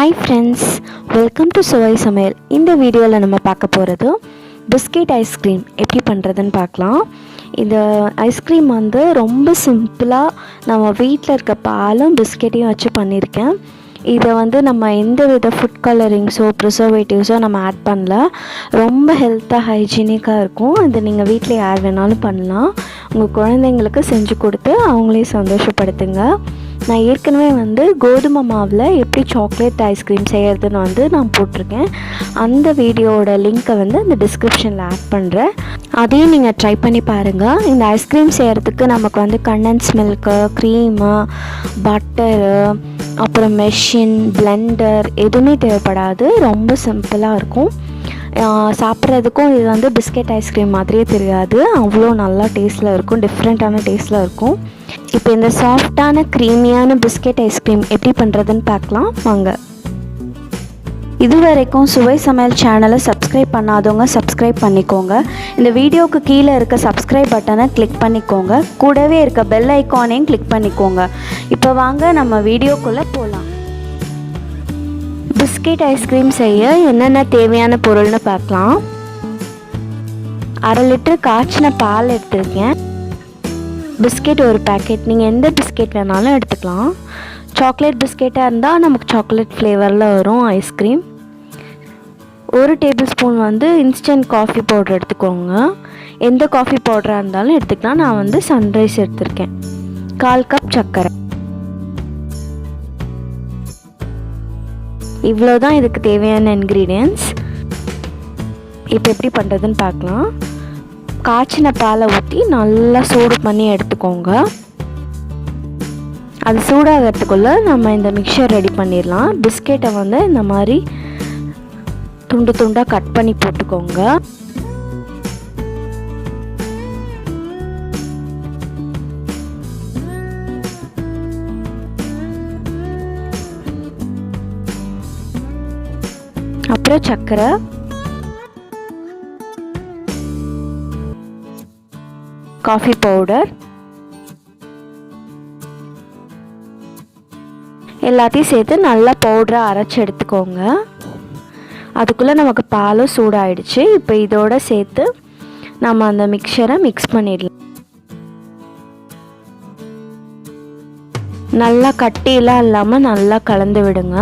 Hi friends, welcome to சுவை சமையல். இந்த வீடியோவில் நம்ம பார்க்க போகிறது பிஸ்கெட் ஐஸ்கிரீம் எப்படி பண்ணுறதுன்னு பார்க்கலாம். இந்த ஐஸ்கிரீம் வந்து ரொம்ப சிம்பிளாக நம்ம வீட்டில் இருக்க பாலும் பிஸ்கெட்டையும் வச்சு பண்ணியிருக்கேன். இதை வந்து நம்ம எந்த வித ஃபுட் கலரிங்ஸோ ப்ரிசர்வேட்டிவ்ஸோ நம்ம ஆட் பண்ணல. ரொம்ப ஹெல்த்தாக ஹைஜீனிக்காக இருக்கும். இது நீங்கள் வீட்டில் யார் வேணாலும் பண்ணலாம். உங்கள் குழந்தைங்களுக்கு செஞ்சு கொடுத்து அவங்களையும் சந்தோஷப்படுத்துங்க. நான் ஏற்கனவே வந்து கோதுமை மாவில் எப்படி சாக்லேட் ஐஸ்கிரீம் செய்கிறதுன்னு வந்து நான் போட்டிருக்கேன். அந்த வீடியோவோட லிங்க்கை வந்து இந்த டிஸ்கிரிப்ஷனில் ஆட் பண்ணுறேன். அதையும் நீங்கள் ட்ரை பண்ணி பாருங்கள். இந்த ஐஸ்கிரீம் செய்கிறதுக்கு நமக்கு வந்து கண்டன்ஸ் மில்க்கு, க்ரீமு, பட்டரு, அப்புறம் மெஷின், பிளெண்டர் எதுவுமே தேவைப்படாது. ரொம்ப சிம்பிளாக இருக்கும். சாப்பிட்றதுக்கும் இது வந்து பிஸ்கெட் ஐஸ்கிரீம் மாதிரியே தெரியாது. அவ்வளோ நல்லா டேஸ்ட்டில் இருக்கும், டிஃப்ரெண்ட்டான டேஸ்ட்டில் இருக்கும். இப்போ இந்த சாஃப்டான க்ரீமியான பிஸ்கெட் ஐஸ்கிரீம் எப்படி பண்ணுறதுன்னு பார்க்கலாம் வாங்க. இது வரைக்கும் சுவை சமையல் சேனலை சப்ஸ்கிரைப் பண்ணாதவங்க சப்ஸ்கிரைப் பண்ணிக்கோங்க. இந்த வீடியோவுக்கு கீழே இருக்க சப்ஸ்கிரைப் பட்டனை கிளிக் பண்ணிக்கோங்க. கூடவே இருக்க பெல் ஐக்கானையும் கிளிக் பண்ணிக்கோங்க. இப்போ வாங்க நம்ம வீடியோக்குள்ளே போகலாம். பிஸ்கெட் ஐஸ்கிரீம் செய்ய என்னென்ன தேவையான பொருள்னு பார்க்கலாம். 1/2 லிட்டர் காய்ச்சின பால் எடுத்துருக்கேன். பிஸ்கெட் ஒரு பேக்கெட், நீங்கள் எந்த பிஸ்கெட் வேணாலும் எடுத்துக்கலாம். சாக்லேட் பிஸ்கெட்டாக இருந்தால் நமக்கு சாக்லேட் ஃப்ளேவரில் வரும் ஐஸ்கிரீம். 1 டேபிள் ஸ்பூன் வந்து இன்ஸ்டன்ட் காஃபி பவுடர் எடுத்துக்கோங்க. எந்த காஃபி பவுடராக இருந்தாலும் எடுத்துக்கலாம். நான் வந்து சன்ரைஸ் எடுத்திருக்கேன். 1/4 கப் சர்க்கரை. இவ்வளோதான் இதுக்கு தேவையான இன்க்ரீடியன்ட்ஸ். இப்போ எப்படி பண்ணுறதுன்னு பார்க்கலாம். காய்ச்சின பாலை ஊற்றி நல்லா சூடு பண்ணி எடுத்துக்கோங்க. அது சூடாகிறதுக்குள்ளே நம்ம இந்த மிக்சர் ரெடி பண்ணிடலாம். பிஸ்கெட்டை வந்து இந்த மாதிரி துண்டு துண்டாக கட் பண்ணி போட்டுக்கோங்க. அப்புறம் சர்க்கரை, காஃபி பவுடர் எல்லாத்தையும் சேர்த்து நல்லா பவுடராக அரைச்சி எடுத்துக்கோங்க. அதுக்குள்ளே நமக்கு பாலும் சூடாயிடுச்சு. இப்போ இதோட சேர்த்து நம்ம அந்த மிக்சரை மிக்ஸ் பண்ணிடலாம். நல்லா கட்டியெல்லாம் இல்லாமல் நல்லா கலந்து விடுங்க.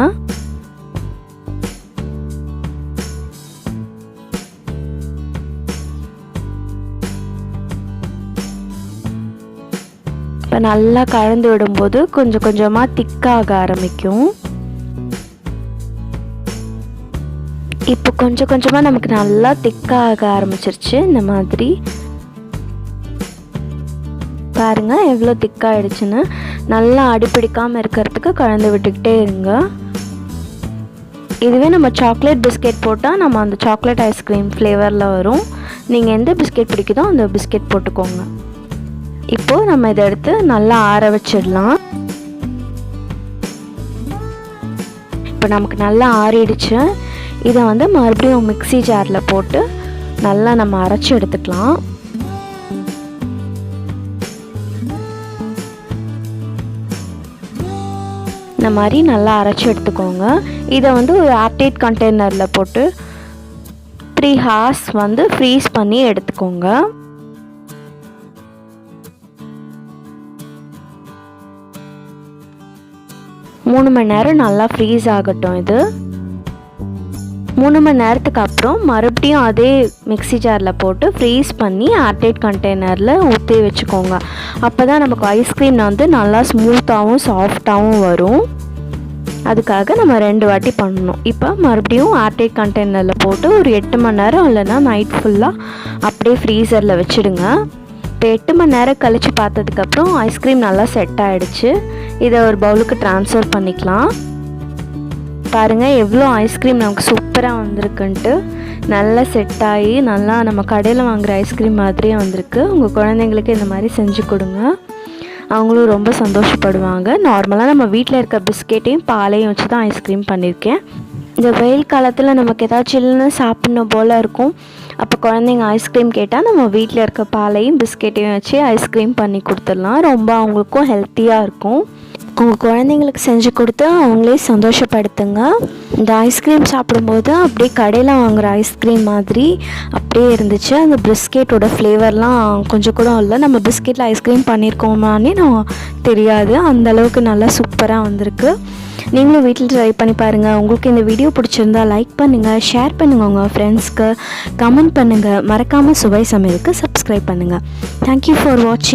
இப்போ நல்லா கலந்து விடும்போது கொஞ்சம் கொஞ்சமாக திக்காக ஆரம்பிக்கும். இப்போ கொஞ்சம் கொஞ்சமாக நமக்கு நல்லா திக்காக ஆரம்பிச்சிருச்சு. இந்த மாதிரி பாருங்கள் எவ்வளோ திக்காகிடுச்சுன்னு. நல்லா அடிப்பிடிக்காமல் இருக்கிறதுக்கு கலந்து விட்டுக்கிட்டே இருங்க. இதுவே நம்ம சாக்லேட் பிஸ்கெட் போட்டால் நம்ம அந்த சாக்லேட் ஐஸ்கிரீம் ஃப்ளேவரில் வரும். நீங்கள் எந்த பிஸ்கெட் பிடிக்குதோ அந்த பிஸ்கெட் போட்டுக்கோங்க. இப்போது நம்ம இதை எடுத்து நல்லா ஆற வச்சிடலாம். இப்போ நமக்கு நல்லா ஆறிடுச்சு. இதை வந்து மறுபடியும் மிக்ஸி ஜாரில் போட்டு நல்லா நம்ம அரைச்சி எடுத்துக்கலாம். இந்த மாதிரி நல்லா அரைச்சி எடுத்துக்கோங்க. இதை வந்து ஒரு ஏர்டைட் கண்டெய்னரில் போட்டு 3 hours வந்து ஃப்ரீஸ் பண்ணி எடுத்துக்கோங்க. 3 மணி நேரம் நல்லா ஃப்ரீஸ் ஆகட்டும். இது 3 மணி நேரத்துக்கு அப்புறம் மறுபடியும் அதே மிக்ஸி ஜாரில் போட்டு ஃப்ரீஸ் பண்ணி ஏர்டைட் கண்டெய்னரில் ஊற்றி வச்சுக்கோங்க. அப்போ தான் நமக்கு ஐஸ்கிரீம் வந்து நல்லா ஸ்மூத்தாகவும் சாஃப்டாகவும் வரும். அதுக்காக நம்ம 2 வாட்டி பண்ணணும். இப்போ மறுபடியும் ஏர்டைட் கண்டெய்னரில் போட்டு ஒரு 8 மணி நேரம் இல்லைன்னா நைட் ஃபுல்லாக அப்படியே ஃப்ரீசரில் வச்சுடுங்க. இப்போ 8 மணி நேரம் கழித்து பார்த்ததுக்கப்புறம் ஐஸ்கிரீம் நல்லா செட் ஆகிடுச்சு. இதை ஒரு பவுலுக்கு ட்ரான்ஸ்ஃபர் பண்ணிக்கலாம். பாருங்கள் எவ்வளோ ஐஸ்கிரீம் நமக்கு சூப்பராக வந்திருக்குன்ட்டு. நல்லா செட் ஆகி நல்லா நம்ம கடையில் வாங்குகிற ஐஸ்கிரீம் மாதிரியே வந்திருக்கு. உங்கள் குழந்தைங்களுக்கு இந்த மாதிரி செஞ்சு கொடுங்க. அவங்களும் ரொம்ப சந்தோஷப்படுவாங்க. நார்மலாக நம்ம வீட்டில் இருக்க பிஸ்கெட்டையும் பாலையும் வச்சு தான் ஐஸ்கிரீம் பண்ணியிருக்கேன். இந்த வெயில் காலத்தில் நமக்கு ஏதாவது சில்லுன்னு சாப்பிட்ணும் போல் இருக்கும். அப்போ குழந்தைங்க ஐஸ்கிரீம் கேட்டால் நம்ம வீட்டில் இருக்க பாலையும் பிஸ்கெட்டையும் வச்சு ஐஸ்கிரீம் பண்ணி கொடுத்துடலாம். ரொம்ப அவங்களுக்கும் ஹெல்த்தியாக இருக்கும். உங்கள் குழந்தைங்களுக்கு செஞ்சு கொடுத்து அவங்களே சந்தோஷப்படுத்துங்க. இந்த ஐஸ்கிரீம் சாப்பிடும்போது அப்படியே கடையில் வாங்குகிற ஐஸ்கிரீம் மாதிரி அப்படியே இருந்துச்சு. அந்த பிஸ்கெட்டோட ஃப்ளேவர்லாம் கொஞ்சம் கூட இல்லை. நம்ம பிஸ்கெட்டில் ஐஸ்கிரீம் பண்ணியிருக்கோமானே நான் தெரியாது. அந்தளவுக்கு நல்லா சூப்பராக வந்திருக்கு. நீங்களும் வீட்டில் ட்ரை பண்ணி பாருங்கள். உங்களுக்கு இந்த வீடியோ பிடிச்சிருந்தா லைக் பண்ணுங்கள், ஷேர் பண்ணுங்கள், உங்கள் ஃப்ரெண்ட்ஸ்க்கு கமெண்ட் பண்ணுங்கள். மறக்காமல் சுவை சமையலுக்கு சப்ஸ்கிரைப் பண்ணுங்கள். தேங்க்யூ ஃபார் வாட்சிங்.